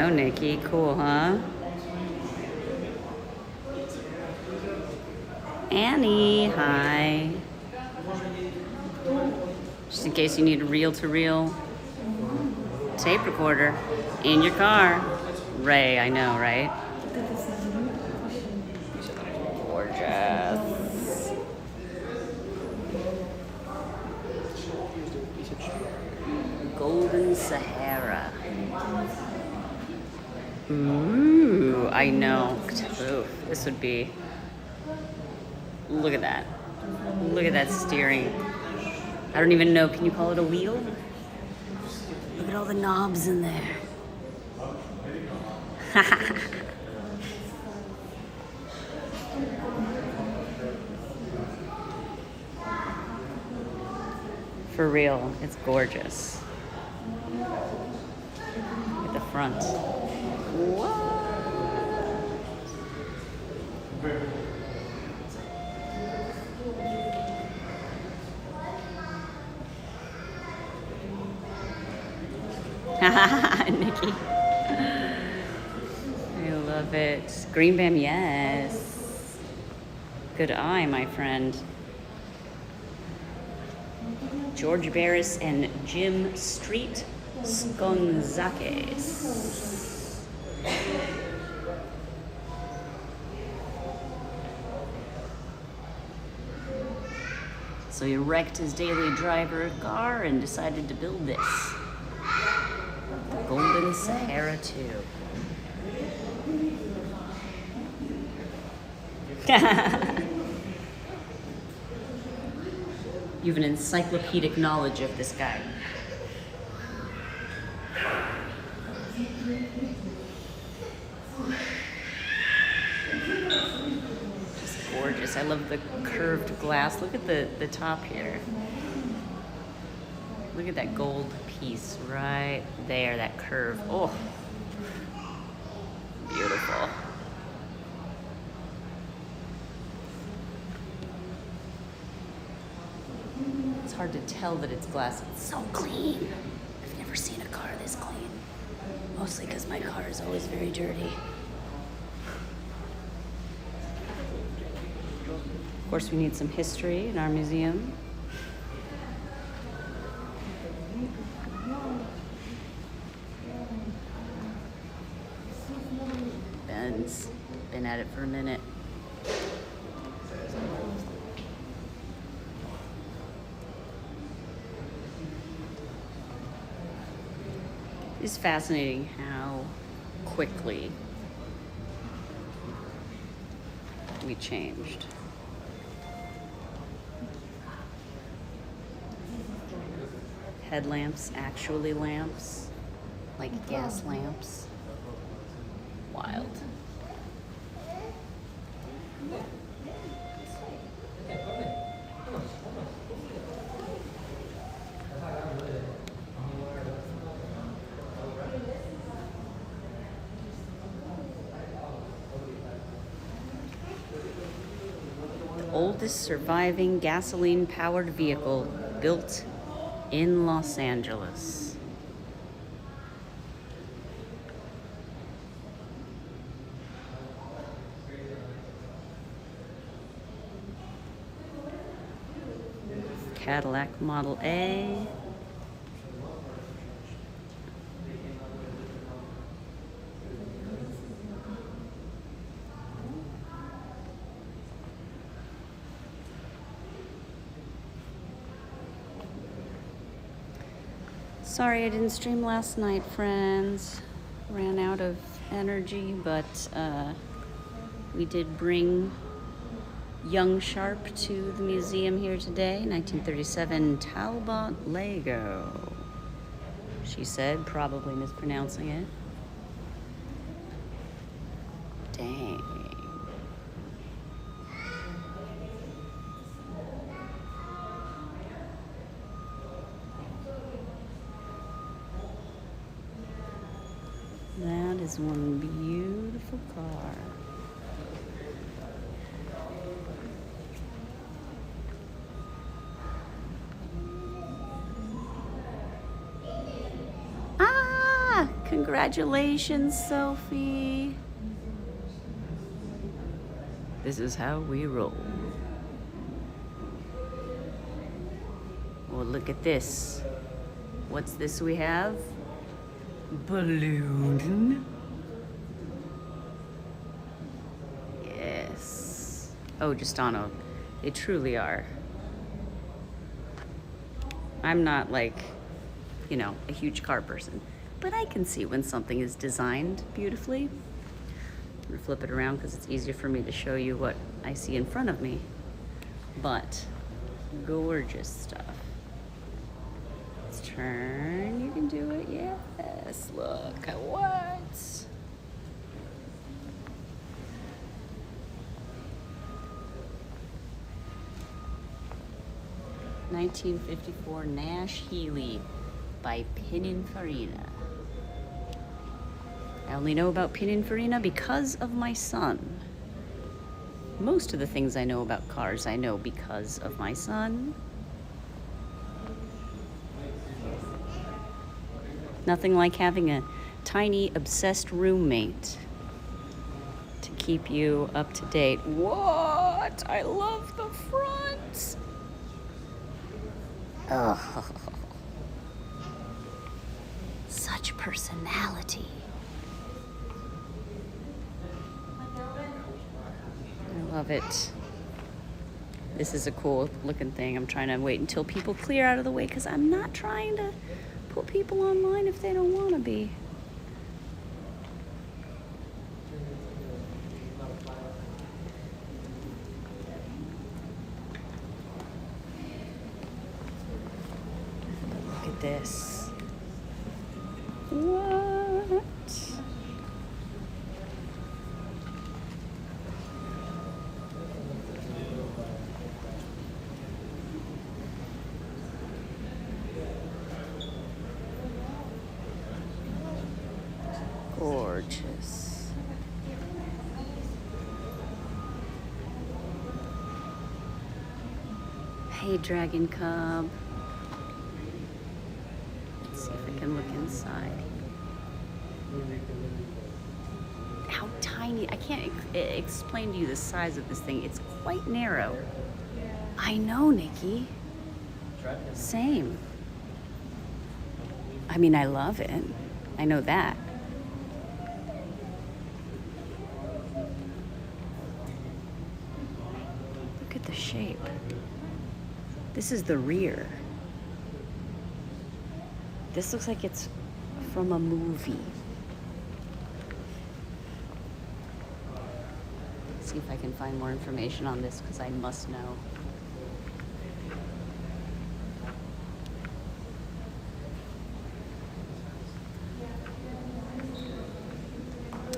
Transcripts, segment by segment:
go, Nikki. Cool, huh? Annie, hi. Just in case you need a reel-to-reel tape recorder in your car. Ray, I know, right? Gorgeous. Golden Sahara. Ooh, I know. Ooh, this would be... Look at that. Look at that steering. I don't even know, can you call it a wheel? Look at all the knobs in there. For real, it's gorgeous. Look at the front. What? Nikki. I love it. Green Bam, yes. Good eye, my friend. George Barris and Jim Street Skonzakis. So he wrecked his daily driver car and decided to build this. The Golden Sahara 2. You have an encyclopedic knowledge of this guy. Just gorgeous. I love the curved glass. Look at the top here. Look at that gold piece right there, that curve. Oh, beautiful. It's hard to tell that it's glass. It's so clean. I've never seen a car this clean. Mostly because my car is always very dirty. Of course, we need some history in our museum. Ben's been at it for a minute. It's fascinating how quickly we changed. Headlamps, actually lamps, like gas lamps. Wild. The oldest surviving gasoline-powered vehicle built in Los Angeles. Cadillac Model A. Sorry I didn't stream last night, friends. Ran out of energy, but we did bring young Sharp to the museum here today. 1937 Talbot Lego. She said, probably mispronouncing it. Dang. That is one beautiful car. Congratulations, Sophie. This is how we roll. Well, look at this. What's this we have? Balloon. Yes. Oh, Justano. They truly are. I'm not like, you know, a huge car person, but I can see when something is designed beautifully. I'm gonna flip it around because it's easier for me to show you what I see in front of me. But gorgeous stuff. Let's turn. You can do it. Yes. Look at what. 1954 Nash Healy by Pininfarina. I only know about Pininfarina because of my son. Most of the things I know about cars I know because of my son. Nothing like having a tiny, obsessed roommate to keep you up to date. What? I love the front. Oh, such personality. I love it. This is a cool looking thing. I'm trying to wait until people clear out of the way because I'm not trying to put people online if they don't want to be. Look at this. What? Gorgeous. Hey, Dragon Cub. Let's see if I can look inside. How tiny. I can't explain to you the size of this thing. It's quite narrow. I know, Nikki. Same. I mean, I love it. I know that. Look at the shape. This is the rear. This looks like it's from a movie. Let's see if I can find more information on this because I must know.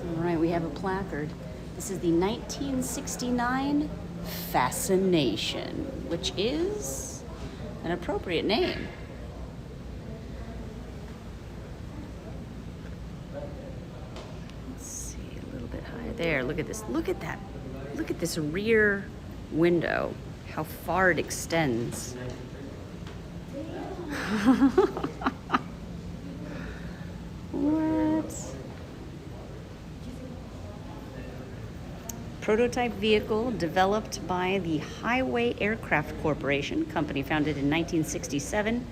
All right, we have a placard. This is the 1969 Fascination, which is an appropriate name. Let's see, a little bit higher there. Look at this. Look at that. Look at this rear window. How far it extends. What? Prototype vehicle developed by the Highway Aircraft Corporation, company founded in 1967.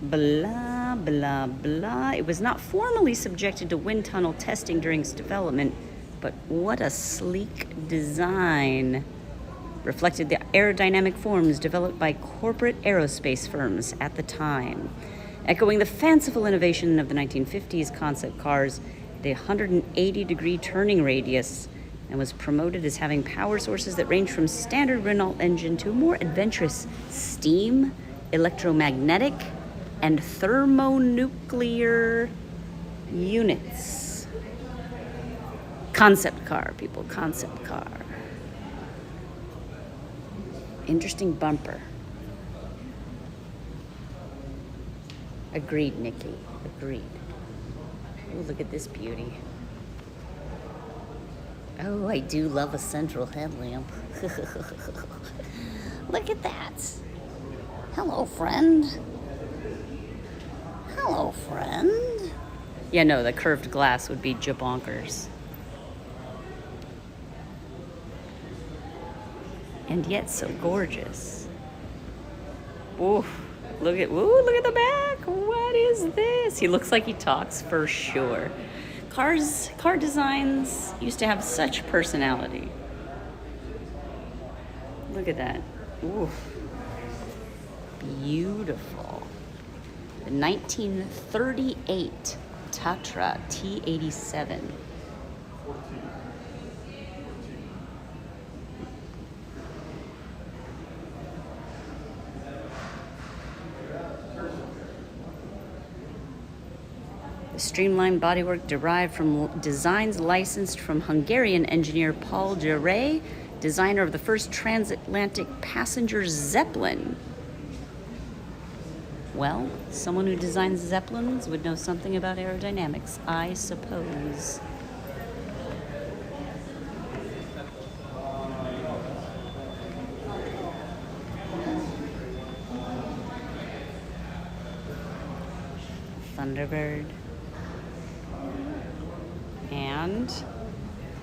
Blah, blah, blah. It was not formally subjected to wind tunnel testing during its development, but what a sleek design. Reflected the aerodynamic forms developed by corporate aerospace firms at the time. Echoing the fanciful innovation of the 1950s concept cars, the 180-degree turning radius, and was promoted as having power sources that range from standard Renault engine to more adventurous steam, electromagnetic, and thermonuclear units. Concept car, people, concept car. Interesting bumper. Agreed, Nikki, agreed. Oh, look at this beauty. Oh, I do love a central headlamp. Look at that. Hello, friend. Hello, friend. Yeah, no, the curved glass would be jabonkers. And yet so gorgeous. Ooh, look at the back. What is this? He looks like he talks for sure. Car designs used to have such personality. Look at that. Ooh. Beautiful. The 1938 Tatra T87. The streamlined bodywork derived from designs licensed from Hungarian engineer Paul Jarre, designer of the first transatlantic passenger Zeppelin. Well, someone who designs Zeppelins would know something about aerodynamics, I suppose. Thunderbird. And,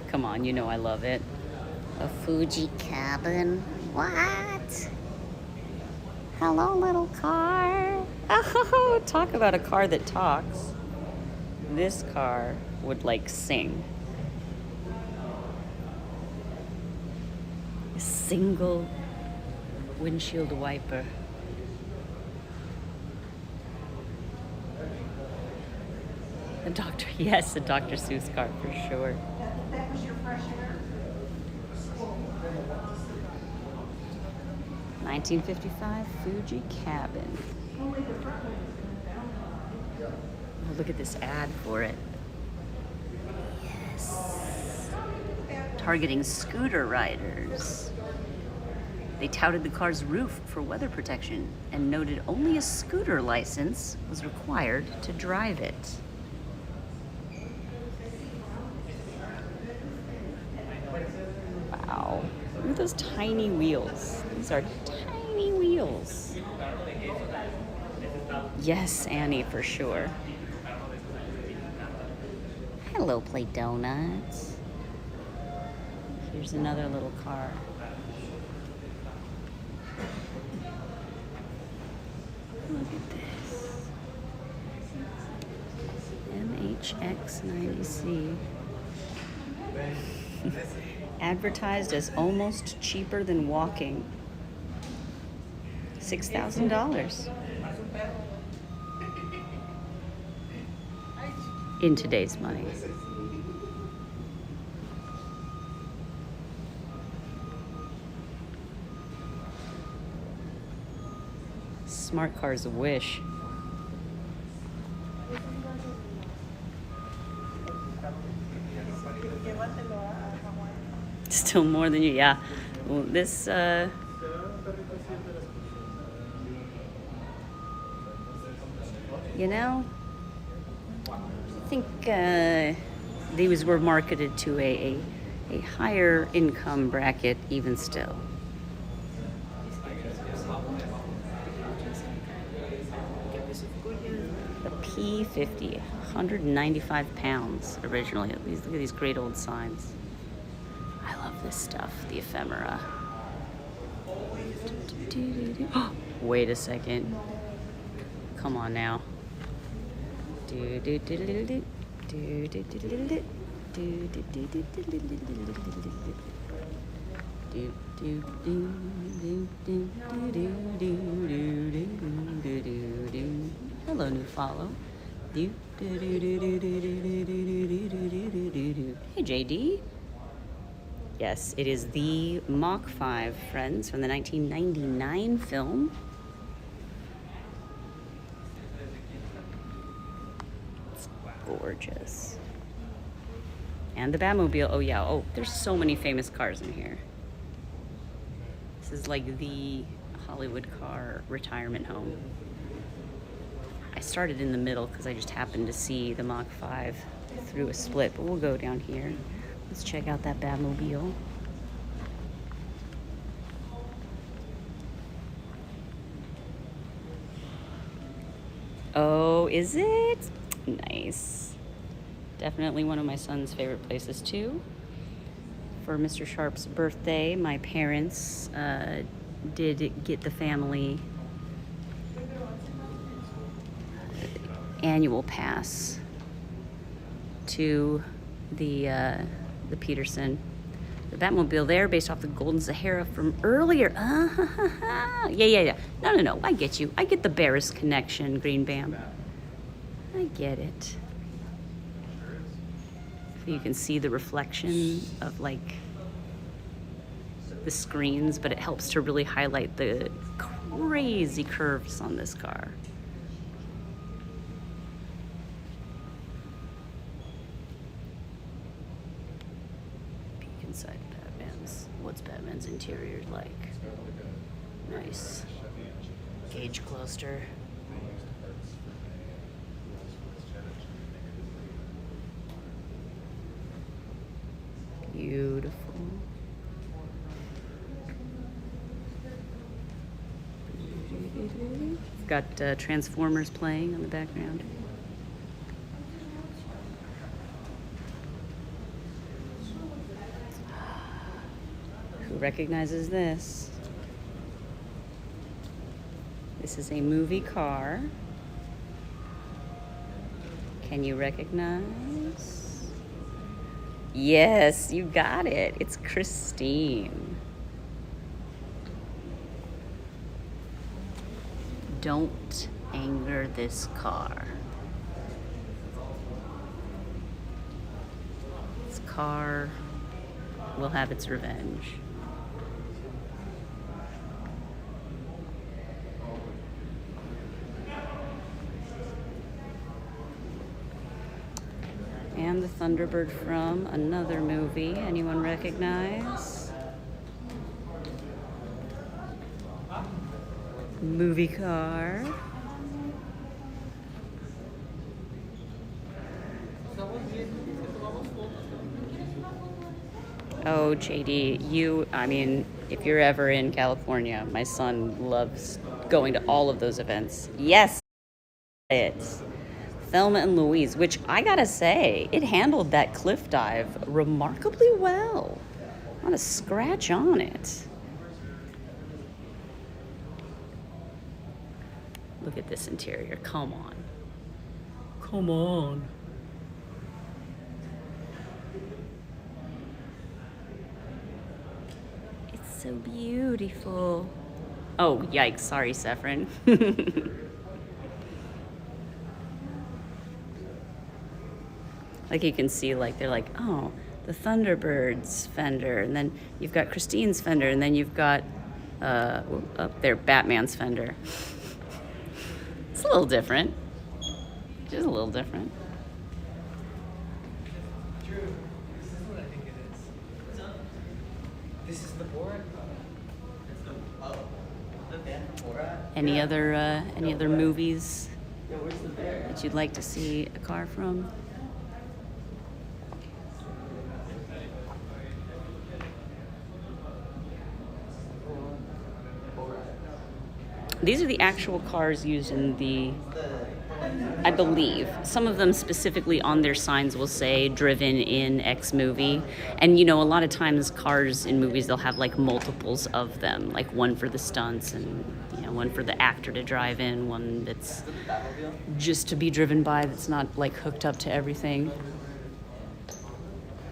come on, you know I love it. A Fuji cabin. What? Hello, little car. Oh, talk about a car that talks. This car would like sing. A single windshield wiper. A Dr. Yes, a Dr. Seuss car for sure. That was your fresh air? 1955 Fuji cabin. Only the front one is down. Oh, look at this ad for it. Yes. Targeting scooter riders. They touted the car's roof for weather protection and noted only a scooter license was required to drive it. Wow. Look at those tiny wheels. These are tiny wheels. Yes, Annie, for sure. Hello, Play Donuts. Here's another little car. Look at this. MHX90C. Advertised as almost cheaper than walking. $6,000. In today's money. Smart car's a wish. Still more than you, yeah. Well, this, you know, I think these were marketed to a higher income bracket even still. The P50, 195 pounds originally. Look at these great old signs. I love this stuff, the ephemera. Wait a second. Come on now. Hello, new follow. Hey, JD. Yes, it is the Mach 5, friends, from the 1999 film. It's gorgeous. And the Batmobile. Oh, yeah. Oh, there's so many famous cars in here. This is like the Hollywood car retirement home. I started in the middle because I just happened to see the Mach 5 through a split, but we'll go down here. Let's check out that Batmobile. Oh, is it? Nice. Definitely one of my son's favorite places too. For Mr. Sharp's birthday, my parents did get the family annual pass to the Peterson. The Batmobile there, based off the Golden Sahara from earlier. Yeah. No. I get you. I get the Barris connection, Green Bam. I get it. So you can see the reflection of like the screens, but it helps to really highlight the crazy curves on this car. Peek inside Batman's. What's Batman's interior like? Nice. Gauge cluster. Beautiful. Got Transformers playing on the background. Who recognizes this? This is a movie car. Can you recognize? Yes, you got it. It's Christine. Don't anger this car. This car will have its revenge. And the Thunderbird from another movie. Anyone recognize? Movie car. Oh, JD, if you're ever in California, my son loves going to all of those events. Yes, it's Thelma and Louise, which I gotta say, it handled that cliff dive remarkably well. Not a scratch on it. Look at this interior. Come on. Come on. It's so beautiful. Oh, yikes. Sorry, Saffron. Like you can see, like they're like, oh, the Thunderbird's fender, and then you've got Christine's fender, and then you've got up there Batman's fender. It's a little different. Just a little different. Drew, this is what I think it is. What's up? This is the Borat car. The band Borat. Any other movies Yeah, where's the bear? that you'd like to see a car from? These are the actual cars used in the, I believe, some of them specifically on their signs will say driven in X movie. And a lot of times cars in movies, they'll have like multiples of them, like one for the stunts and one for the actor to drive in, one that's just to be driven by, that's not like hooked up to everything.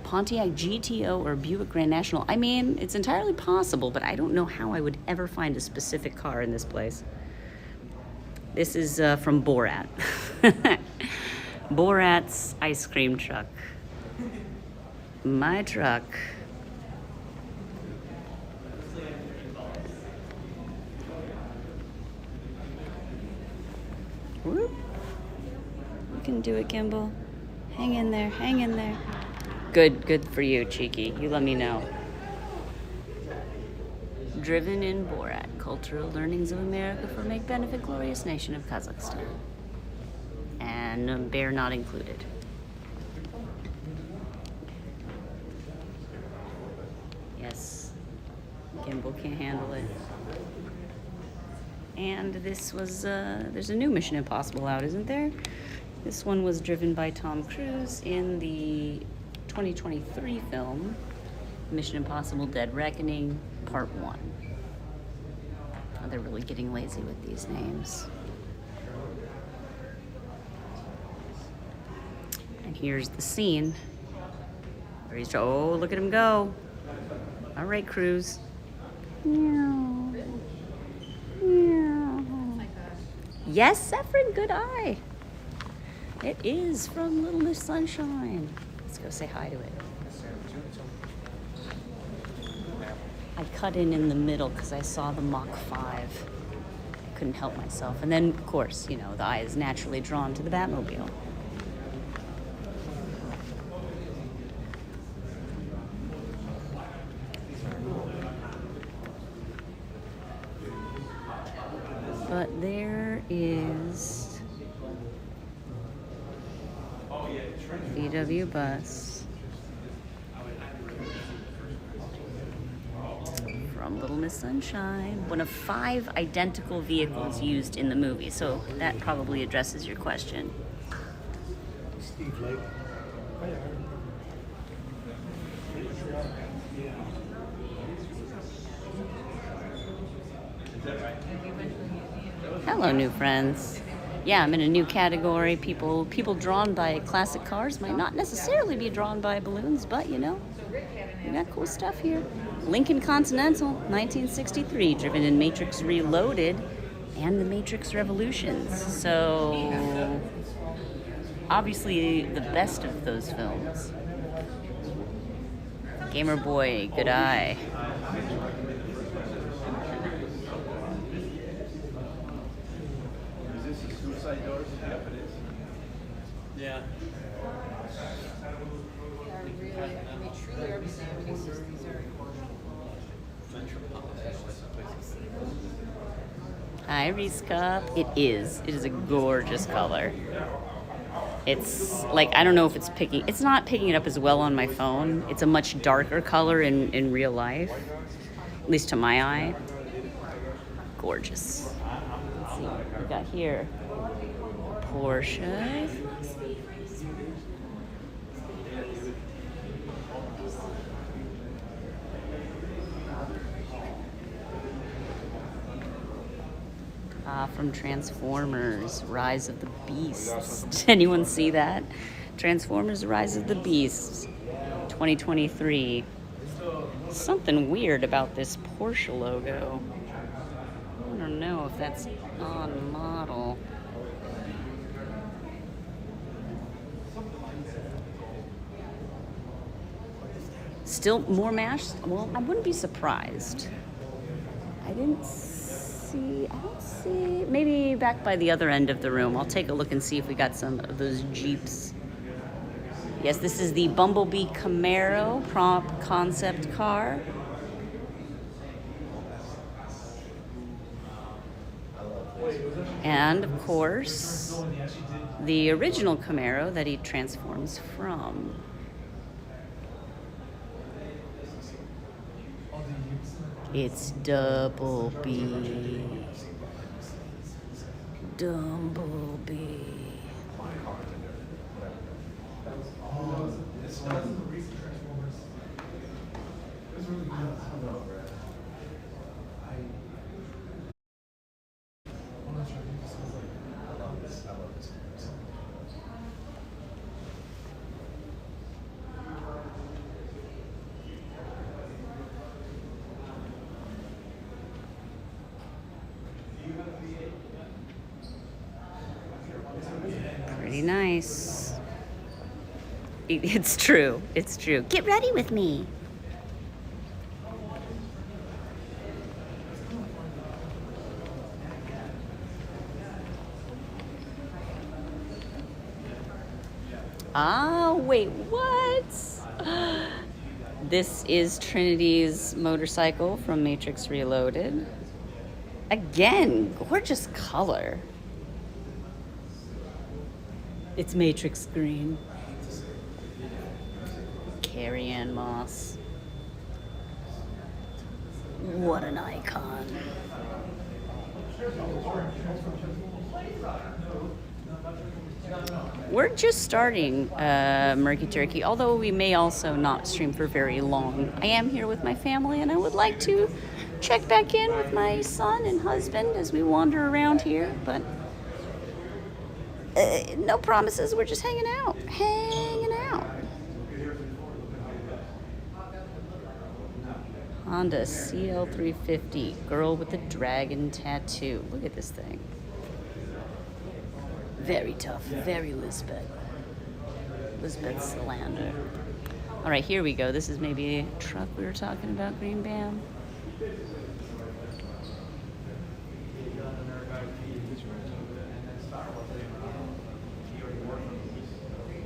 Pontiac GTO or Buick Grand National. It's entirely possible, but I don't know how I would ever find a specific car in this place. This is from Borat. Borat's ice cream truck. My truck. Whoop. You can do it, Kimball. Hang in there, hang in there. Good for you, Cheeky. You let me know. Driven in Borat, Cultural Learnings of America for Make Benefit Glorious Nation of Kazakhstan. And bear not included. Yes, Gimbal can't handle it. And this was, there's a new Mission Impossible out, isn't there? This one was driven by Tom Cruise in the 2023 film Mission Impossible Dead Reckoning Part 1. Oh, they're really getting lazy with these names. And here's the scene where he's, oh, look at him go. All right, Cruise. Meow. Meow. Yes, Zephyrin, good eye. It is from Little Miss Sunshine. Let's go say hi to it. I cut in the middle because I saw the Mach 5. I couldn't help myself. And then, of course, you know, the eye is naturally drawn to the Batmobile. But there is VW bus from Little Miss Sunshine, one of 5 identical vehicles used in the movie, so that probably addresses your question. Steve Lake. Hello, new friends. Yeah, I'm in a new category. People drawn by classic cars might not necessarily be drawn by balloons, but you know, we got cool stuff here. Lincoln Continental, 1963, driven in Matrix Reloaded and the Matrix Revolutions. So, obviously the best of those films. Gamer Boy, good eye. Yeah. Hi, Reese Cup. It is a gorgeous color. It's like, I don't know if it's not picking it up as well on my phone. It's a much darker color in real life, at least to my eye. Gorgeous. Let's see what we got here. Porsche. From Transformers, Rise of the Beasts. Did anyone see that? Transformers, Rise of the Beasts, 2023. Something weird about this Porsche logo. I don't know if that's on model. Still more MASH? Well, I wouldn't be surprised. I don't see, maybe back by the other end of the room. I'll take a look and see if we got some of those Jeeps. Yes, this is the Bumblebee Camaro prop concept car. And, of course, the original Camaro that he transforms from. It's Double B. Bumblebee. Pretty nice. It's true. It's true. Get ready with me. Ah, wait, what? This is Trinity's motorcycle from Matrix Reloaded. Again, gorgeous color. It's Matrix green. Carrie-Anne Moss. What an icon. we're just starting Murky Turkey, although we may also not stream for very long. I am here with my family, and I would like to check back in with my son and husband as we wander around here, but no promises. We're just hanging out. Honda CL350, girl with the dragon tattoo. Look at this thing. Very tough, very Lisbeth Salander. All right, here we go. This is maybe a truck we were talking about, Green Bam.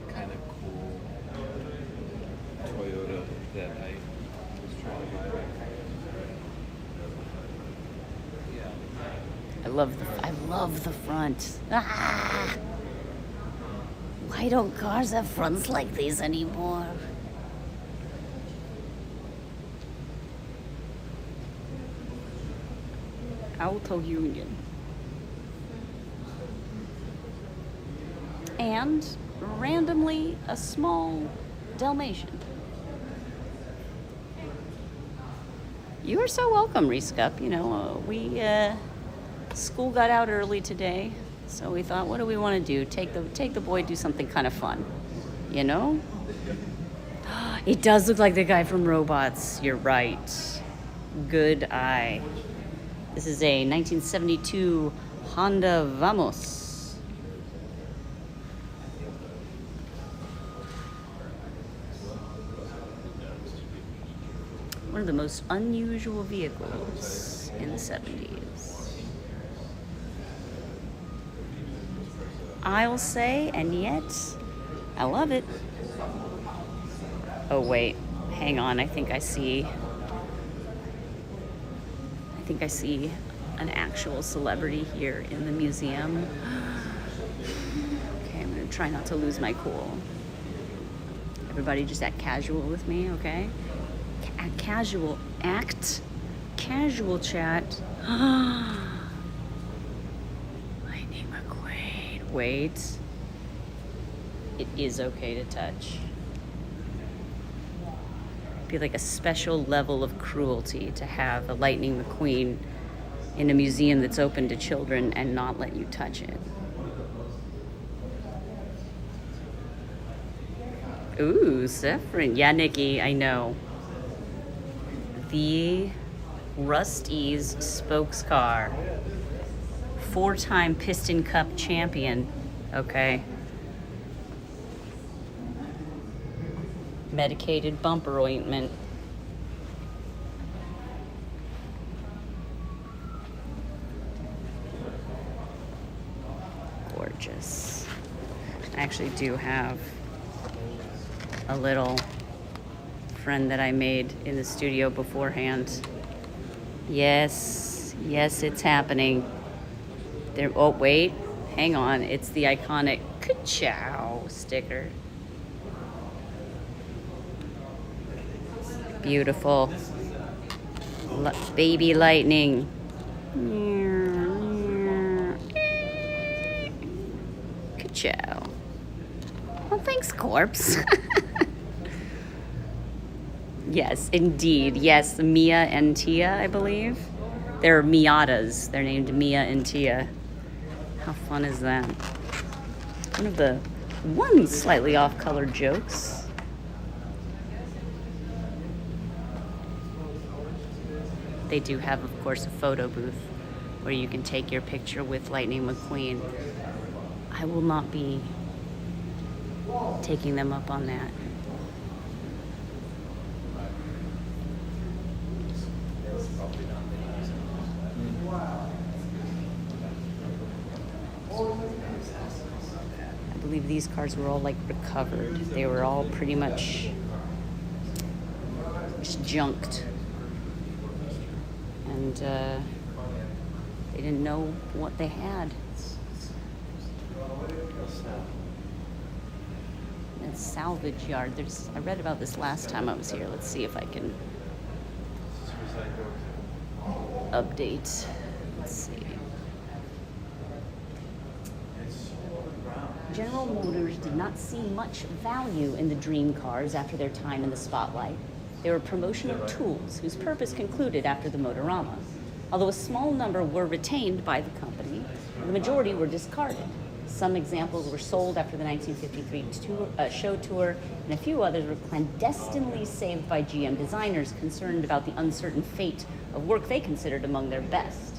Kind of cool Toyota that I was trying to buy. Yeah. I love the front. Ah! Why don't cars have fronts like these anymore? Auto Union. And randomly a small Dalmatian. You are so welcome, Reescup. You know, school got out early today, so we thought, what do we want to do? Take the boy, do something kind of fun, you know? It does look like the guy from Robots. You're right. Good eye. This is a 1972 Honda Vamos. One of the most unusual vehicles in the 70s. I'll say, and yet, I love it. Oh wait, hang on, I think I see an actual celebrity here in the museum. Okay, I'm gonna try not to lose my cool. Everybody just act casual with me, okay? Casual chat. Lightning McQueen. Wait. It is okay to touch. It'd be like a special level of cruelty to have a Lightning McQueen in a museum that's open to children and not let you touch it. Ooh, Zephyrin. Yeah, Nikki, I know. The Rusty's spokes car. 4-time Piston Cup champion. Okay. Medicated bumper ointment. Gorgeous. I actually do have a little friend that I made in the studio beforehand. Yes, it's happening. There. Oh wait, hang on. It's the iconic ka-chow sticker. Beautiful. Baby lightning. Ka-chow. Well, thanks, corpse. Yes, indeed. Yes, Mia and Tia, I believe. They're Miatas. They're named Mia and Tia. How fun is that? One of the slightly off-color jokes. They do have, of course, a photo booth where you can take your picture with Lightning McQueen. I will not be taking them up on that. I believe these cars were all like recovered. They were all pretty much just junked. And they didn't know what they had. It's salvage yard. I read about this last time I was here. Let's see if I can update. Let's see. General Motors did not see much value in the dream cars after their time in the spotlight. They were promotional tools whose purpose concluded after the Motorama. Although a small number were retained by the company, the majority were discarded. Some examples were sold after the 1953 show tour, and a few others were clandestinely saved by GM designers concerned about the uncertain fate of work they considered among their best.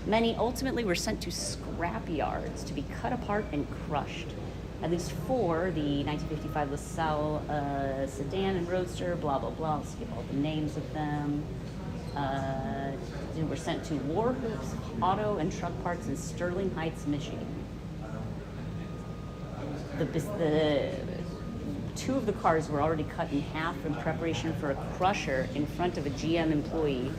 Many ultimately were sent to scrap yards to be cut apart and crushed. At least 4, the 1955 LaSalle sedan and roadster, blah, blah, blah, I'll skip all the names of them, were sent to Warhoops Auto and Truck Parts in Sterling Heights, Michigan. The 2 of the cars were already cut in half in preparation for a crusher in front of a GM employee.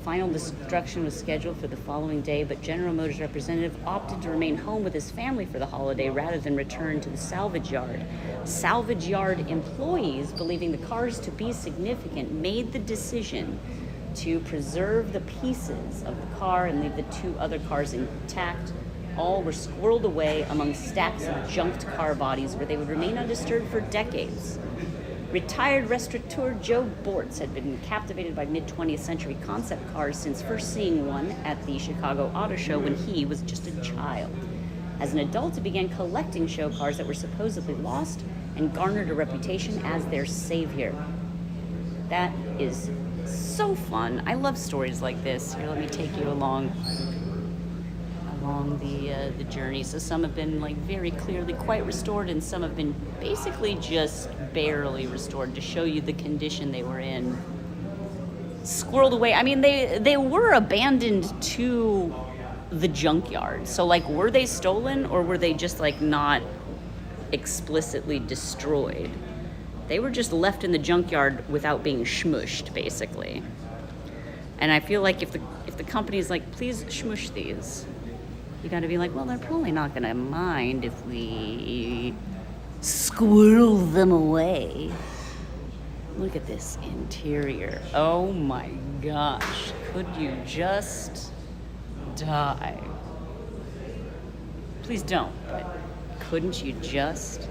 Final destruction was scheduled for the following day, but General Motors representative opted to remain home with his family for the holiday rather than return to the salvage yard. Salvage yard employees, believing the cars to be significant, made the decision to preserve the pieces of the car and leave the 2 other cars intact. All were squirreled away among stacks of junked car bodies where they would remain undisturbed for decades. Retired restaurateur Joe Bortz had been captivated by mid-20th century concept cars since first seeing one at the Chicago Auto Show when he was just a child. As an adult, he began collecting show cars that were supposedly lost and garnered a reputation as their savior. That is so fun. I love stories like this. Here, let me take you along the journey. So some have been like very clearly quite restored, and some have been basically just barely restored to show you the condition they were in. Squirreled away. I mean, they were abandoned to the junkyard. So like, were they stolen or were they just like not explicitly destroyed? They were just left in the junkyard without being shmushed, basically. And I feel like if the company's like, please shmush these, you gotta be like, well, they're probably not gonna mind if we squirrel them away. Look at this interior. Oh my gosh. Could you just die? Please don't, but couldn't you just?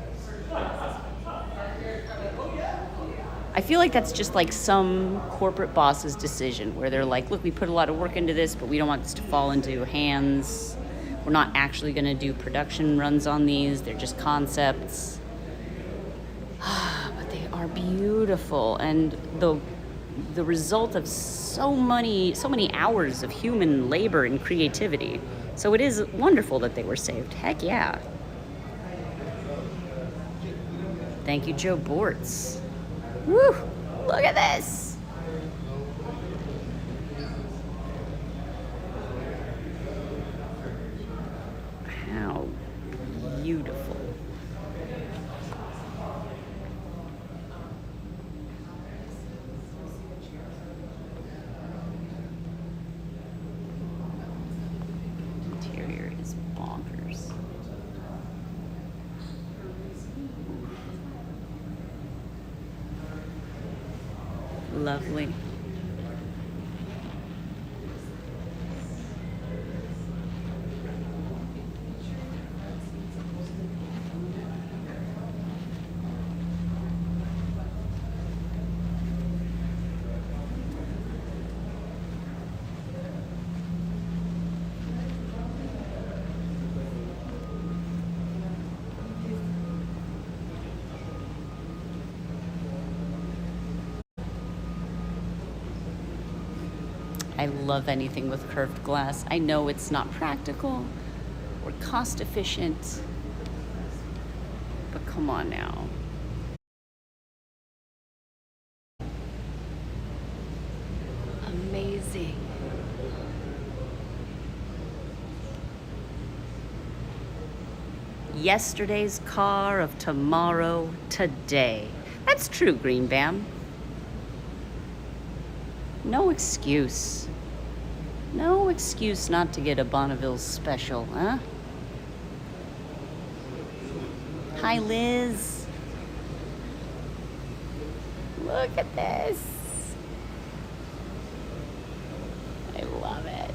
I feel like that's just like some corporate boss's decision where they're like, look, we put a lot of work into this, but we don't want this to fall into hands. We're not actually going to do production runs on these. They're just concepts. But they are beautiful, and the result of so many hours of human labor and creativity. So it is wonderful that they were saved. Heck yeah. Thank you, Joe Bortz. Woo! Look at this. How beautiful. Interior is bonkers. Lovely. I love anything with curved glass. I know it's not practical or cost efficient, but come on now. Amazing. Yesterday's car of tomorrow, today. That's true, Green Bam. No excuse. No excuse not to get a Bonneville special, huh? Hi, Liz. Look at this. I love it.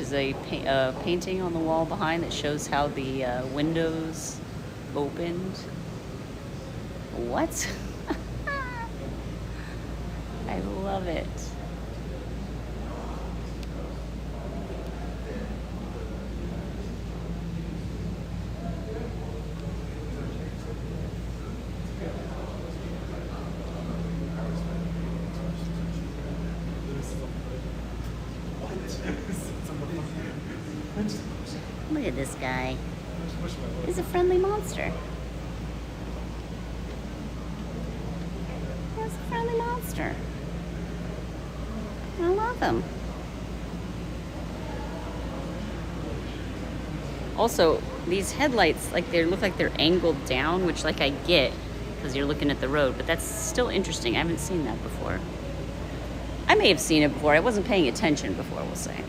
is a painting on the wall behind that shows how the windows opened. What? I love it. Look at this guy. He's a friendly monster. He's a friendly monster. I love him. Also, these headlights, like they look like they're angled down, which like I get because you're looking at the road, but that's still interesting. I haven't seen that before. I may have seen it before. I wasn't paying attention before, we'll say.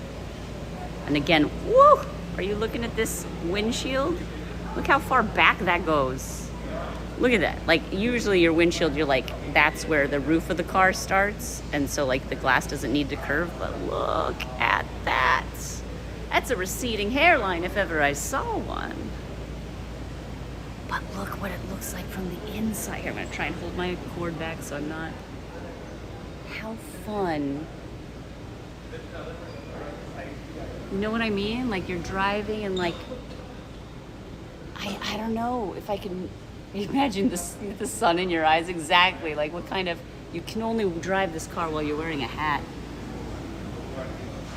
And again, woo! Are you looking at this windshield? Look how far back that goes. Look at that. Like, usually your windshield, you're like, that's where the roof of the car starts. And so, like, the glass doesn't need to curve. But look at that. That's a receding hairline if ever I saw one. But look what it looks like from the inside. Here, I'm going to try and hold my cord back so I'm not... How fun. You know what I mean? Like you're driving and like, I don't know if I can imagine the sun in your eyes exactly. Like what kind of, you can only drive this car while you're wearing a hat.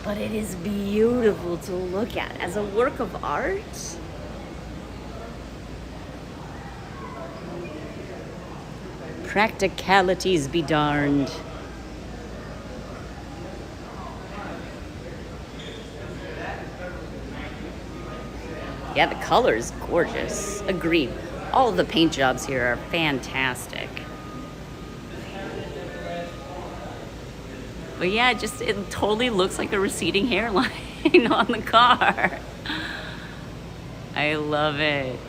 But it is beautiful to look at as a work of art. Practicalities be darned. Yeah, the color is gorgeous. Agreed. All of the paint jobs here are fantastic. But yeah, it totally looks like a receding hairline on the car. I love it.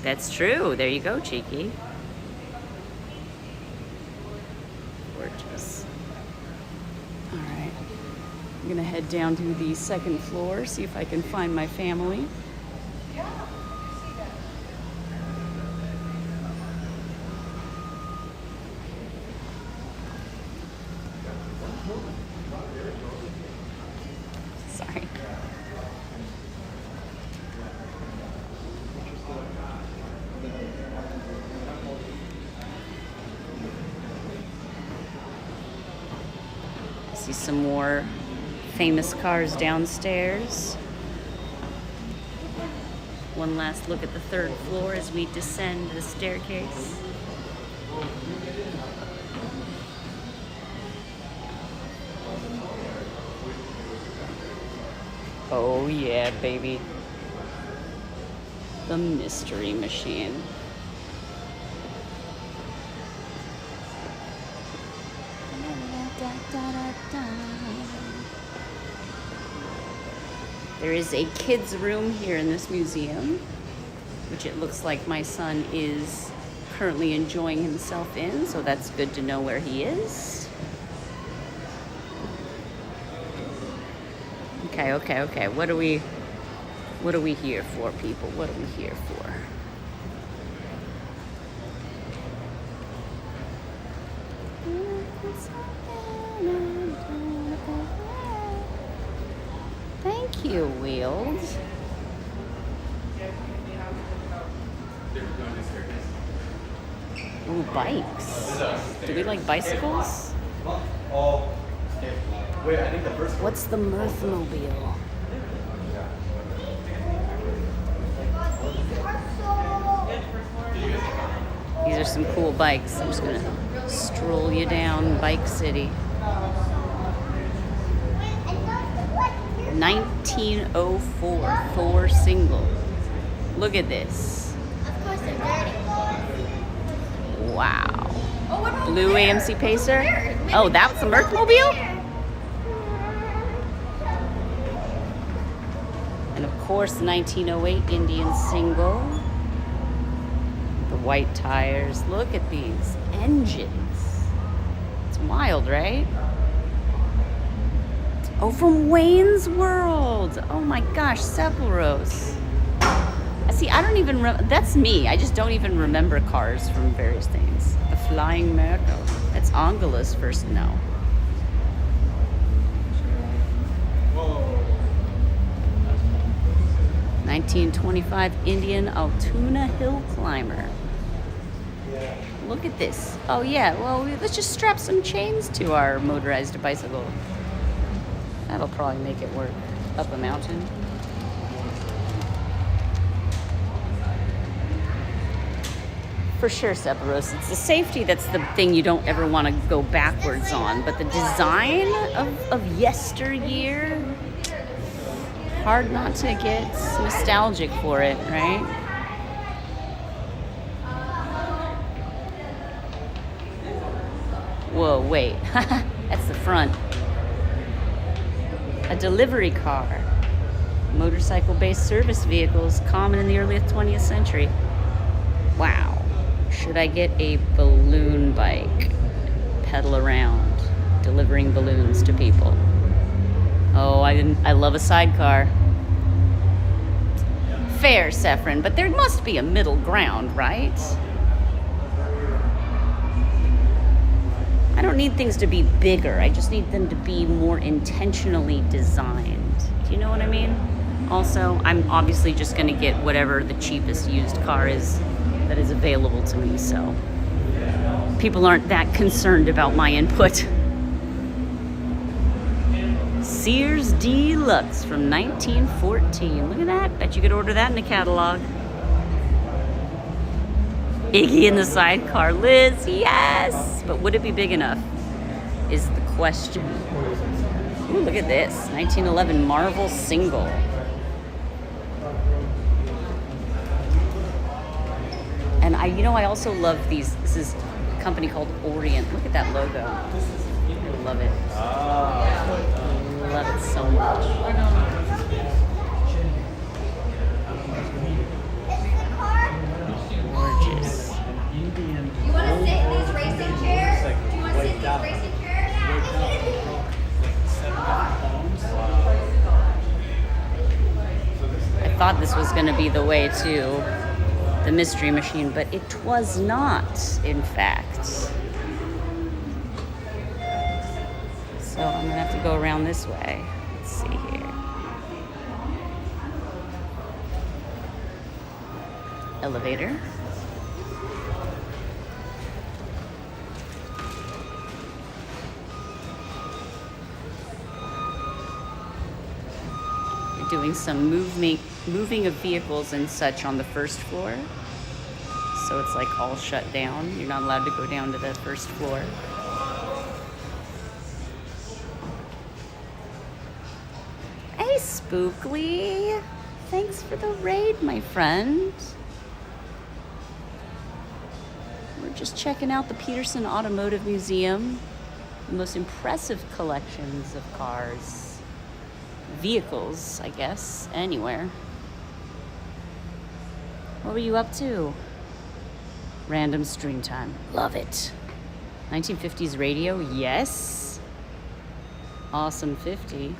That's true. There you go, Cheeky. Gorgeous. All right. I'm gonna head down to the second floor, see if I can find my family. Sorry. See some more famous cars downstairs. One last look at the third floor as we descend the staircase. Oh yeah, baby. The Mystery Machine. There is a kids' room here in this museum, which it looks like my son is currently enjoying himself in, so that's good to know where he is. Okay. What are we here for, people? What are we here for? Thank you, Wheels. Ooh, bikes. Do we like bicycles? What's the Mirthmobile? These are some cool bikes. I'm just gonna stroll you down Bike City. 1904, 4 single. Look at this. Of course they're dirty. Wow. Oh, what about Blue there? AMC Pacer? There. Oh, that was the Mirthmobile? And of course, the 1908 Indian single. The white tires. Look at these engines. It's It's wild, right? Oh, from Wayne's World. Oh my gosh, Sepulros. See, I don't even that's me. I just don't even remember cars from various things. The Flying Merco. That's Angela's first no. Whoa. 1925 Indian Altoona Hill Climber. Look at this. Oh yeah, well, let's just strap some chains to our motorized bicycle. That'll probably make it work up a mountain. For sure, Sepulros. It's the safety that's the thing you don't ever want to go backwards on. But the design of yesteryear, hard not to get nostalgic for it, right? Whoa, wait. That's the front. A delivery car. Motorcycle-based service vehicles, common in the early 20th century. Wow. Should I get a balloon bike? Pedal around, delivering balloons to people. Oh, I love a sidecar. Fair, Sefrin, but there must be a middle ground, right? I don't need things to be bigger. I just need them to be more intentionally designed. Do you know what I mean? Also, I'm obviously just going to get whatever the cheapest used car is that is available to me, so people aren't that concerned about my input. Sears Deluxe from 1914. Look at that. Bet you could order that in the catalog. Iggy in the sidecar. Liz, yes! But would it be big enough? Is the question. Ooh, look at this. 1911 Marvel single. And I also love these. This is a company called Orient. Look at that logo. I love it. I love it so much. Gorgeous. You want to sit in these racing chairs? Do you want to sit in these racing chairs? I thought this was going to be the way to the Mystery Machine, but it was not, in fact. So I'm going to have to go around this way. Let's see here. Elevator. We're doing some moving of vehicles and such on the first floor. So it's like all shut down. You're not allowed to go down to the first floor. Hey, Spookly. Thanks for the raid, my friend. We're just checking out the Peterson Automotive Museum. The most impressive collections of cars. Vehicles, I guess, anywhere. What were you up to? Random stream time. Love it. 1950s radio, yes. Awesome 50.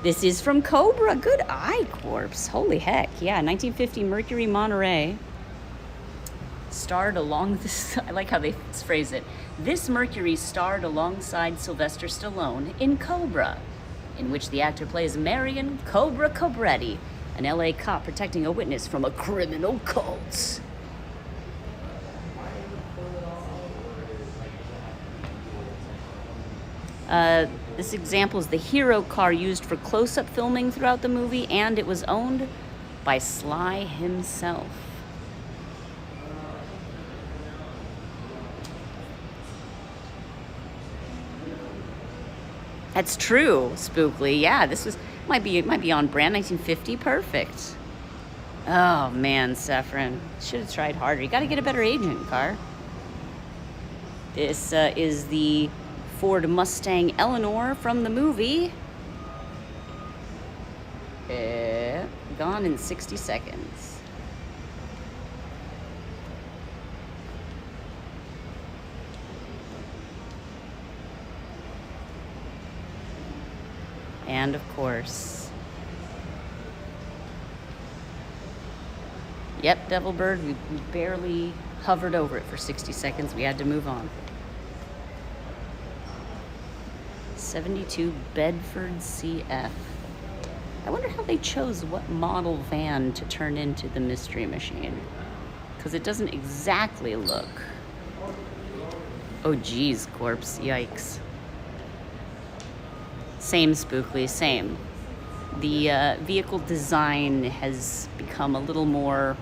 This is from Cobra. Good eye, Corpse. Holy heck. Yeah, 1950 Mercury Monterey. Starred along this, I like how they phrase it. This Mercury starred alongside Sylvester Stallone in Cobra, in which the actor plays Marion Cobra Cobretti, an LA cop protecting a witness from a criminal cult. This example is the hero car used for close-up filming throughout the movie, and it was owned by Sly himself. That's true, Spookly. Yeah, this was might be on brand. 1950, perfect. Oh man, Sefrin, should have tried harder. You got to get a better agent, car. This is the Ford Mustang Eleanor from the movie. Gone in 60 seconds. And of course, yep, Devil Bird, we barely hovered over it for 60 seconds. We had to move on. 72 Bedford CF. I wonder how they chose what model van to turn into the Mystery Machine, because it doesn't exactly look. Oh geez, corpse, yikes. Same, Spookly, same. The vehicle design has become a little more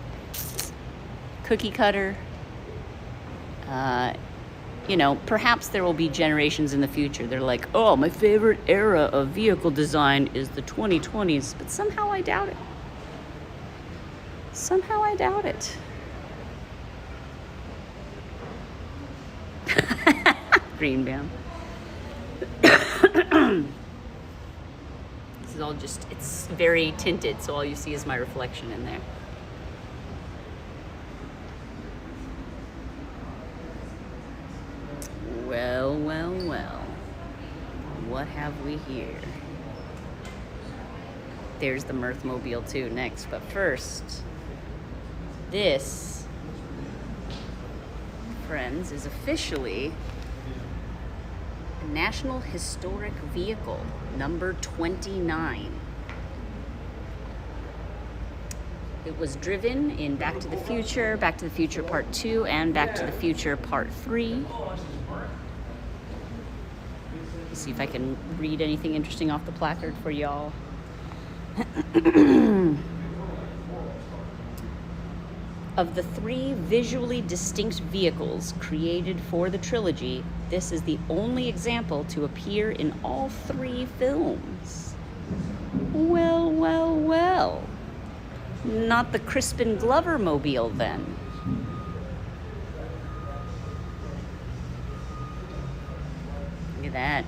cookie cutter. You know, perhaps there will be generations in the future. They're like, oh, my favorite era of vehicle design is the 2020s, but somehow I doubt it. Somehow I doubt it. Green band. This is all just, it's very tinted, so all you see is my reflection in there. Well, well, well. What have we here? There's the Mirthmobile too next, but first, this, friends, is officially a National Historic Vehicle, number 29. It was driven in Back to the Future Part 2, and Back to the Future Part 3. Let's see if I can read anything interesting off the placard for y'all. Of the 3 visually distinct vehicles created for the trilogy, this is the only example to appear in all 3 films. Well, well, well. Not the Crispin Glover mobile, then. Look at that.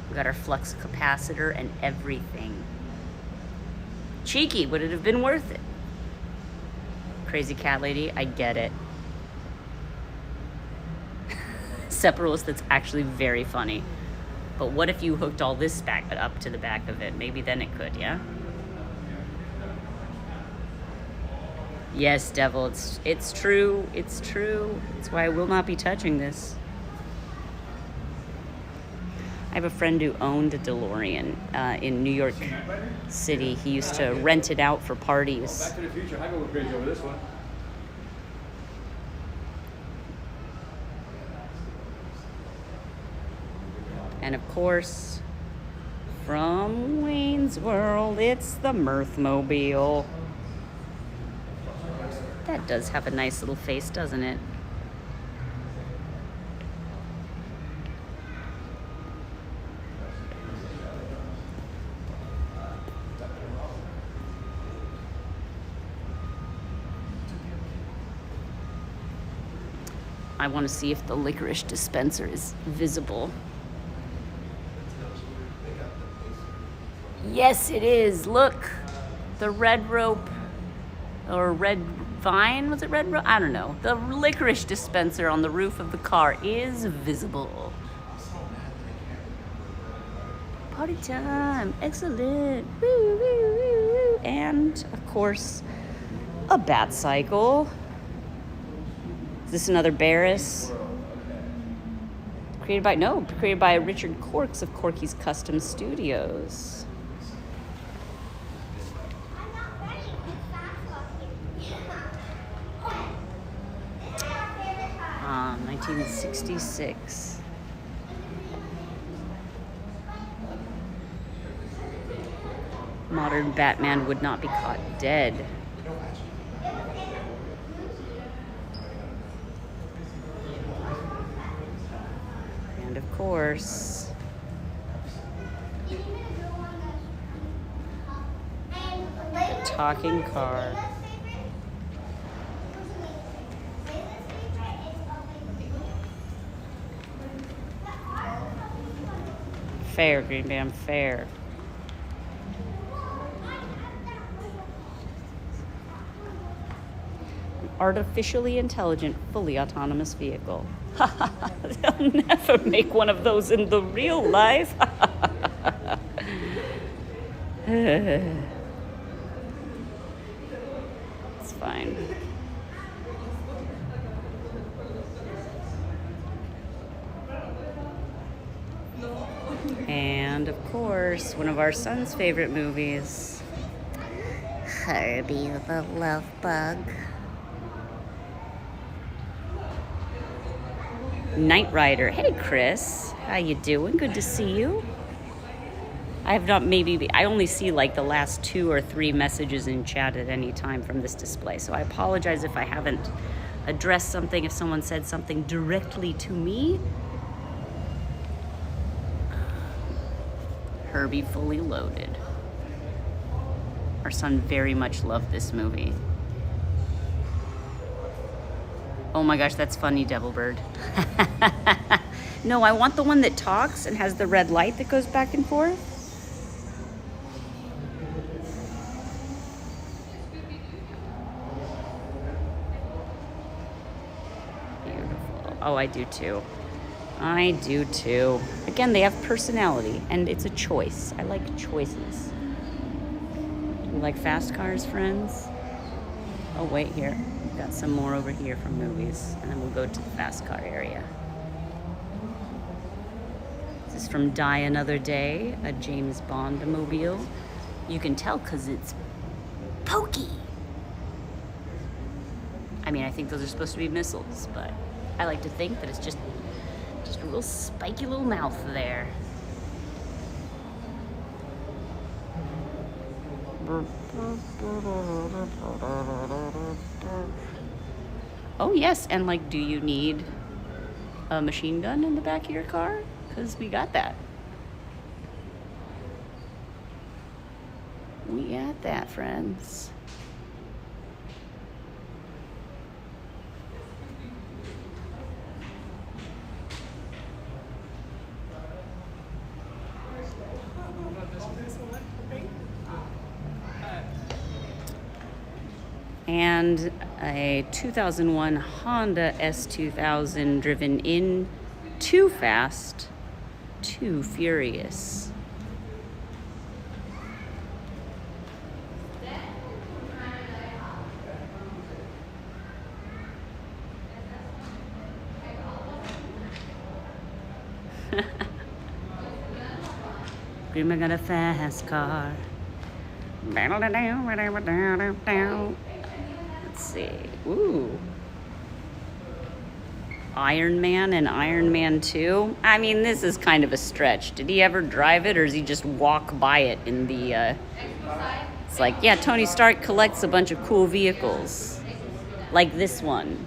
We got our flux capacitor and everything. Cheeky, would it have been worth it? Crazy cat lady, I get it. Separalist, that's actually very funny. But what if you hooked all this back up to the back of it? Maybe then it could, yeah? Yes, Devil, it's true. It's true. That's why I will not be touching this. I have a friend who owned a DeLorean in New York City. He used to rent it out for parties. Back to the Future, I go crazy over this one. And of course, from Wayne's World, it's the Mirthmobile. That does have a nice little face, doesn't it? I want to see if the licorice dispenser is visible. Yes, it is. Look, the red rope or red vine, was it red rope? I don't know. The licorice dispenser on the roof of the car is visible. Party time. Excellent. Woo, woo, woo, woo. And, of course, a bat cycle. Is this another Barris? Created by Richard Corks of Corky's Custom Studios. 1966. Modern Batman would not be caught dead. And of course, the talking car. Fair, Green Bam, fair. An artificially intelligent, fully autonomous vehicle. They'll never make one of those in the real life. It's fine. And of course, one of our son's favorite movies, Herbie the Love Bug. Knight Rider. Hey, Chris. How you doing? Good to see you. I have not I only see like the last 2 or 3 messages in chat at any time from this display. So I apologize if I haven't addressed something, if someone said something directly to me. Herbie Fully Loaded. Our son very much loved this movie. Oh my gosh, that's funny, Devilbird. No, I want the one that talks and has the red light that goes back and forth. Beautiful. Oh, I do too. I do too. Again, they have personality, and it's a choice. I like choices. Do you like fast cars, friends? Oh, wait here. We've got some more over here from movies, and then we'll go to the fast car area. This is from Die Another Day, a James Bond mobile. You can tell because it's pokey. I mean, I think those are supposed to be missiles, but I like to think that it's just a real spiky little mouth there. Oh yes, and like, do you need a machine gun in the back of your car? Because we got that. We got that, friends. And a 2001 Honda S2000 driven in Too Fast, Too Furious. Grandma got a fast car. Let's see. Ooh. Iron Man and Iron Man 2. I mean, this is kind of a stretch. Did he ever drive it, or does he just walk by it in the... It's like, yeah, Tony Stark collects a bunch of cool vehicles. Like this one.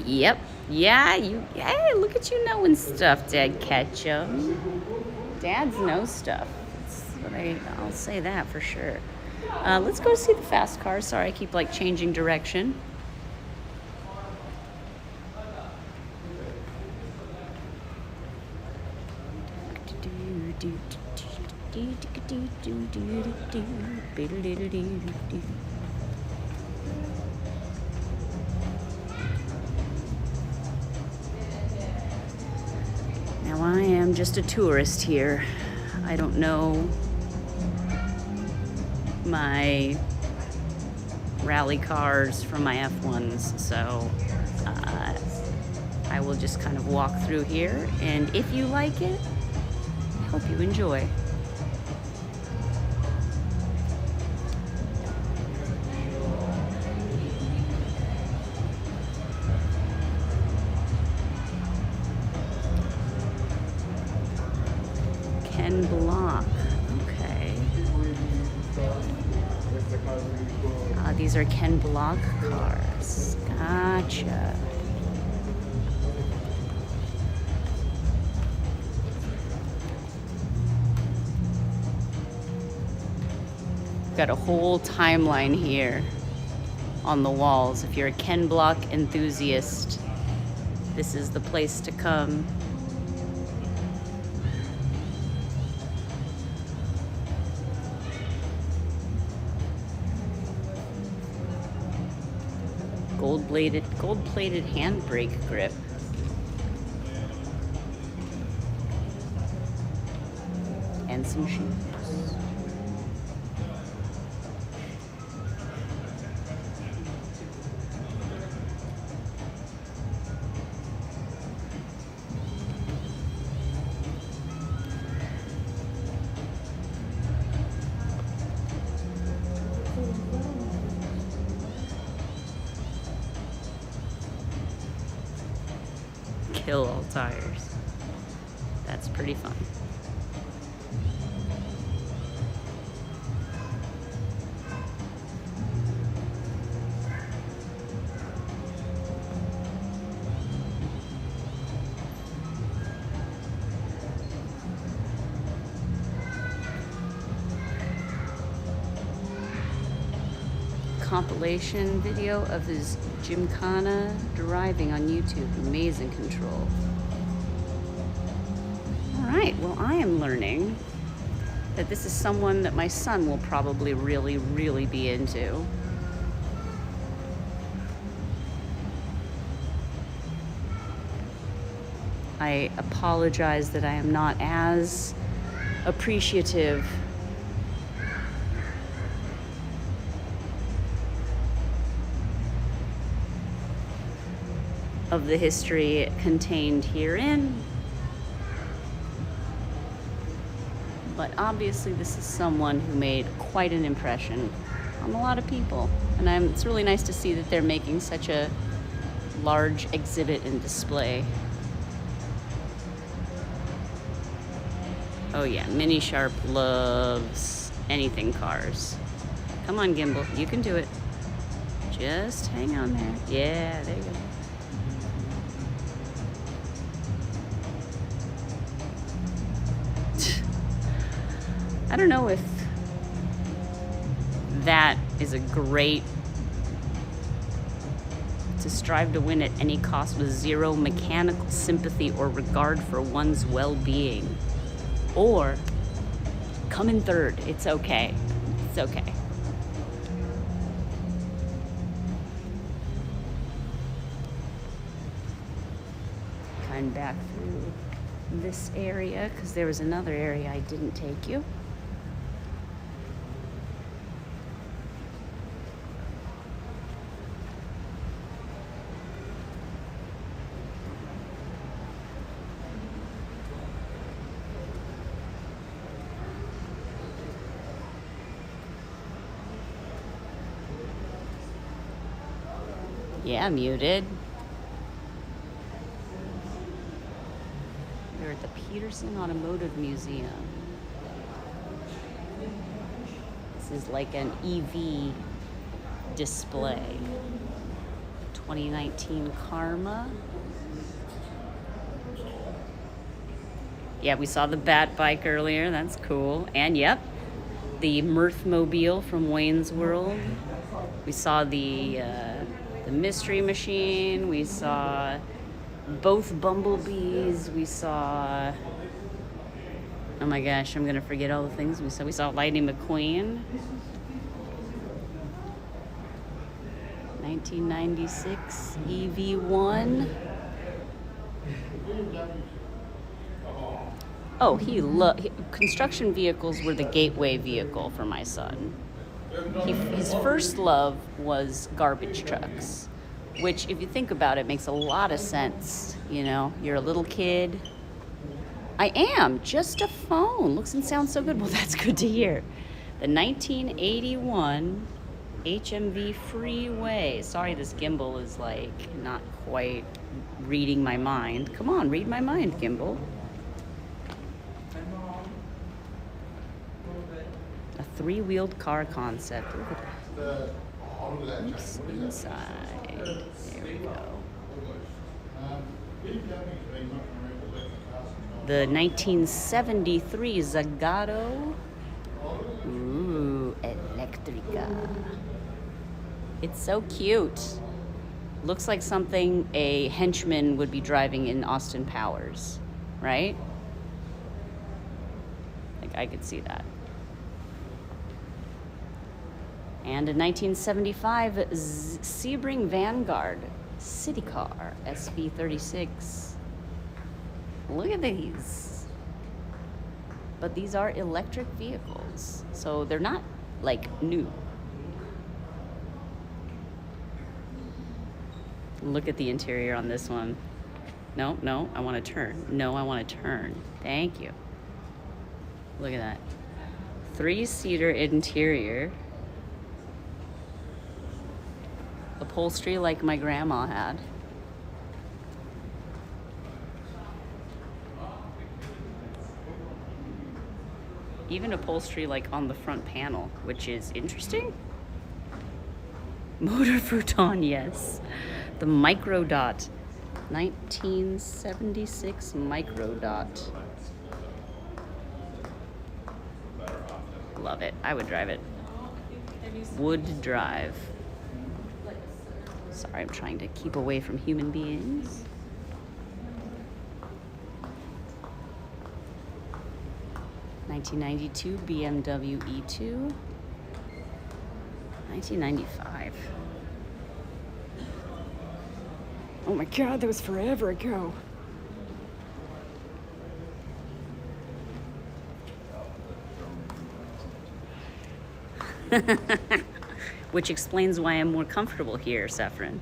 Yep. Yeah, hey, look at you knowing stuff, Dad Ketchum. Dads know stuff. I'll say that for sure. Let's go see the fast car. Sorry, I keep like changing direction. Now I am just a tourist here. I don't know my rally cars from my F1s, so I will just kind of walk through here, and if you like it, I hope you enjoy. Ken Block. Okay. These are Ken Block cars. Gotcha. Got a whole timeline here on the walls. If you're a Ken Block enthusiast, this is the place to come. gold-plated handbrake grip. And some shoes. Kill all tires. That's pretty fun. Compilation video of his Gymkhana driving on YouTube. Amazing control. All right, well, I am learning that this is someone that my son will probably really, really be into. I apologize that I am not as appreciative of the history contained herein. But obviously this is someone who made quite an impression on a lot of people. And it's really nice to see that they're making such a large exhibit and display. Oh yeah, Mini Sharp loves anything cars. Come on, Gimbal, you can do it. Just hang on there. Yeah, there you go. I don't know if that is a great to strive to win at any cost with zero mechanical sympathy or regard for one's well-being. Or come in third. It's okay. It's okay. Kind back through this area because there was another area I didn't take you. Yeah, muted. We're at the Peterson Automotive Museum. This is like an EV display. 2019 Karma. Yeah, we saw the Bat Bike earlier. That's cool. And yep, the Mirthmobile from Wayne's World. We saw the Mystery Machine. We saw both Bumblebees. We saw, oh my gosh, I'm gonna forget all the things we saw. We saw Lightning McQueen. 1996 EV1. Oh, construction vehicles were the gateway vehicle for my son. His first love was garbage trucks, which, if you think about it, makes a lot of sense. You know, you're a little kid. I am just a phone. Looks and sounds so good. Well, that's good to hear. The 1981 HMV Freeway. Sorry, this gimbal is like not quite reading my mind. Come on, read my mind, gimbal. A three-wheeled car concept. Look at that. Oops, inside. There we go. The 1973 Zagato. Ooh, Electrica. It's so cute. Looks like something a henchman would be driving in Austin Powers, right? Like, I could see that. And a 1975 Sebring Vanguard City Car SV36. Look at these. But these are electric vehicles, so they're not like new. Look at the interior on this one. No, no, I want to turn. No, I want to turn. Thank you. Look at that. 3-seater interior. Upholstery like my grandma had. Even upholstery like on the front panel, which is interesting. Motor futon, yes. The Micro Dot. 1976 Micro Dot. Love it. I would drive it. Would drive. Sorry, I'm trying to keep away from human beings. (1992) BMW E2. 1995. Oh my God, that was forever ago. Which explains why I'm more comfortable here, Saffron.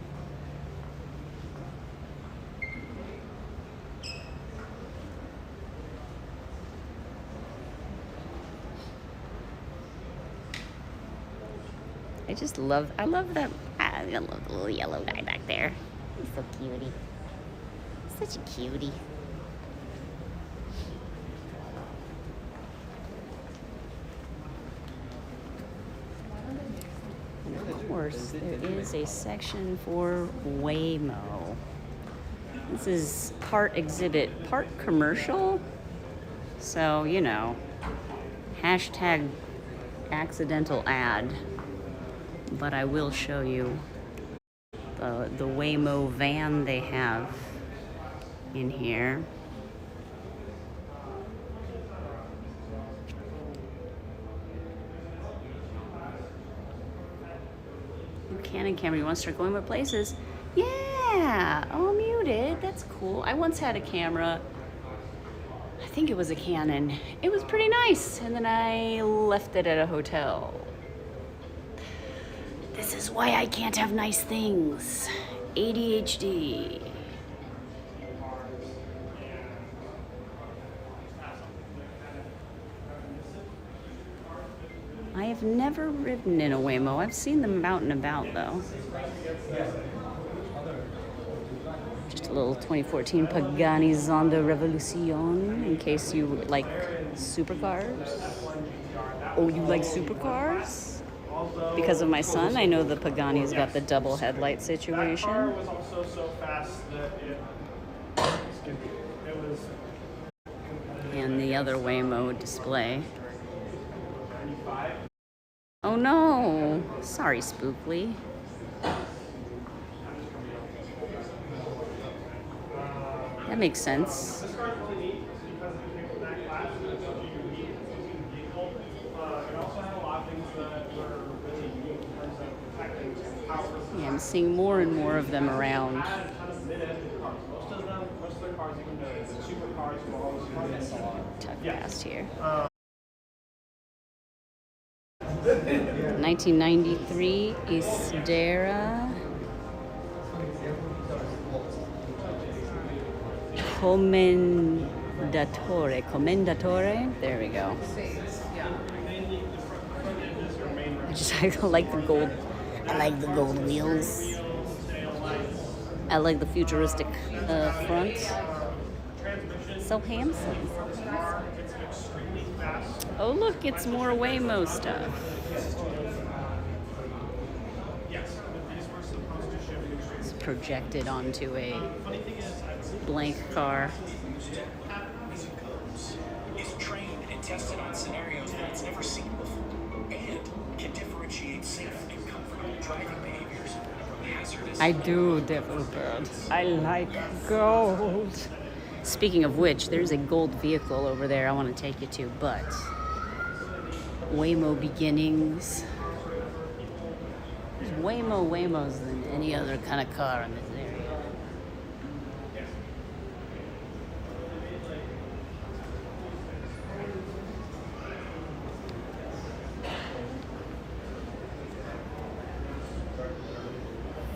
I love that. I love the little yellow guy back there. He's so cutie. Such a cutie. And of course, there is a section for Waymo. This is part exhibit, part commercial. So, you know, hashtag accidental ad. But I will show you the Waymo van they have in here. Canon camera, you want to start going more places? Yeah, all muted, that's cool. I once had a camera, I think it was a Canon. It was pretty nice, and then I left it at a hotel. This is why I can't have nice things. ADHD. I have never ridden in a Waymo. I've seen them out and about, though. Just a little 2014 Pagani Zonda Revolution, in case you like supercars. Oh, you like supercars? Because of my son, I know the Pagani's got the double headlight situation. That car was also so fast that it was. And the other Waymo display. Oh no! Sorry, Spookly. That makes sense. This car is really neat because it came from that class. It's such a unique vehicle. It also had a lot of things that were really unique in terms of protecting power. Yeah, I'm seeing more and more of them around. It had a ton of mid-engine cars. Most of the cars, even the supercars, were always running a lot. Tuck past here. 1993 Isdera Commendatore. There we go. I like the gold. I like the gold wheels. I like the futuristic front. So handsome. Oh look, it's more Waymo stuff. It's projected onto a blank car. Is trained and tested on scenarios that it's never seen before, and can differentiate safe and comfortable driving behaviors from hazardous. I do, Devil Bird. I like gold. Speaking of which, there's a gold vehicle over there I want to take you to, but Waymo Beginnings. There's way more Waymos than any other kind of car in this area.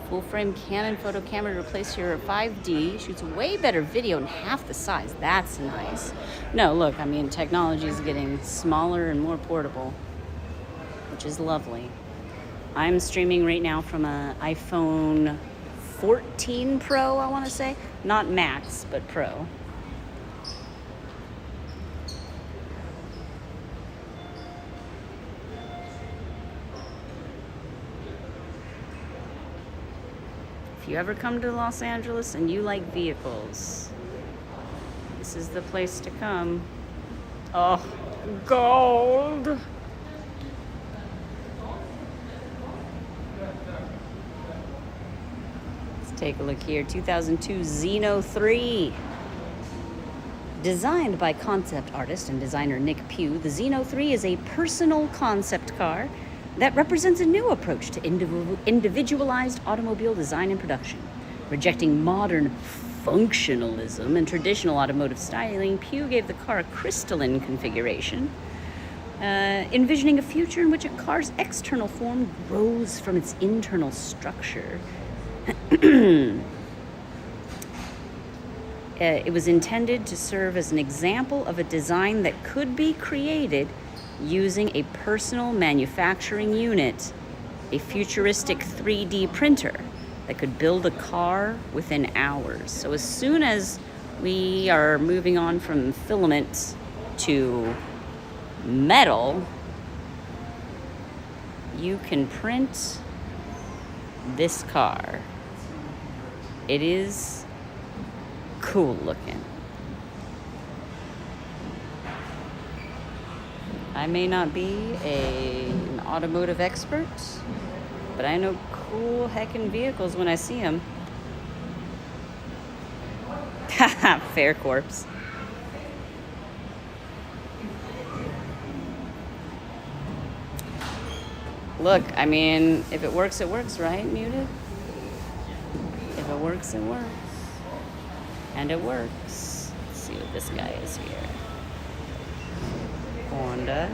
Full-frame Canon photo camera to replace your 5D. Shoots way better video in half the size. That's nice. No, look, I mean, technology is getting smaller and more portable, which is lovely. I'm streaming right now from an iPhone 14 Pro, I want to say. Not Max, but Pro. If you ever come to Los Angeles and you like vehicles, this is the place to come. Oh, gold! Let's take a look here. 2002 Xeno 3. Designed by concept artist and designer Nick Pugh, the Xeno 3 is a personal concept car that represents a new approach to individualized automobile design and production. Rejecting modern functionalism and traditional automotive styling, Pugh gave the car a crystalline configuration, envisioning a future in which a car's external form grows from its internal structure. It was intended to serve as an example of a design that could be created using a personal manufacturing unit, a futuristic 3D printer that could build a car within hours. So as soon as we are moving on from filament to metal, you can print this car. It is cool looking. I may not be an automotive expert, but I know cool heckin' vehicles when I see them. Haha, Fair Corpse. Look, I mean, if it works, right, Muted? If it works, it works. And it works. Let's see what this guy is here. Honda.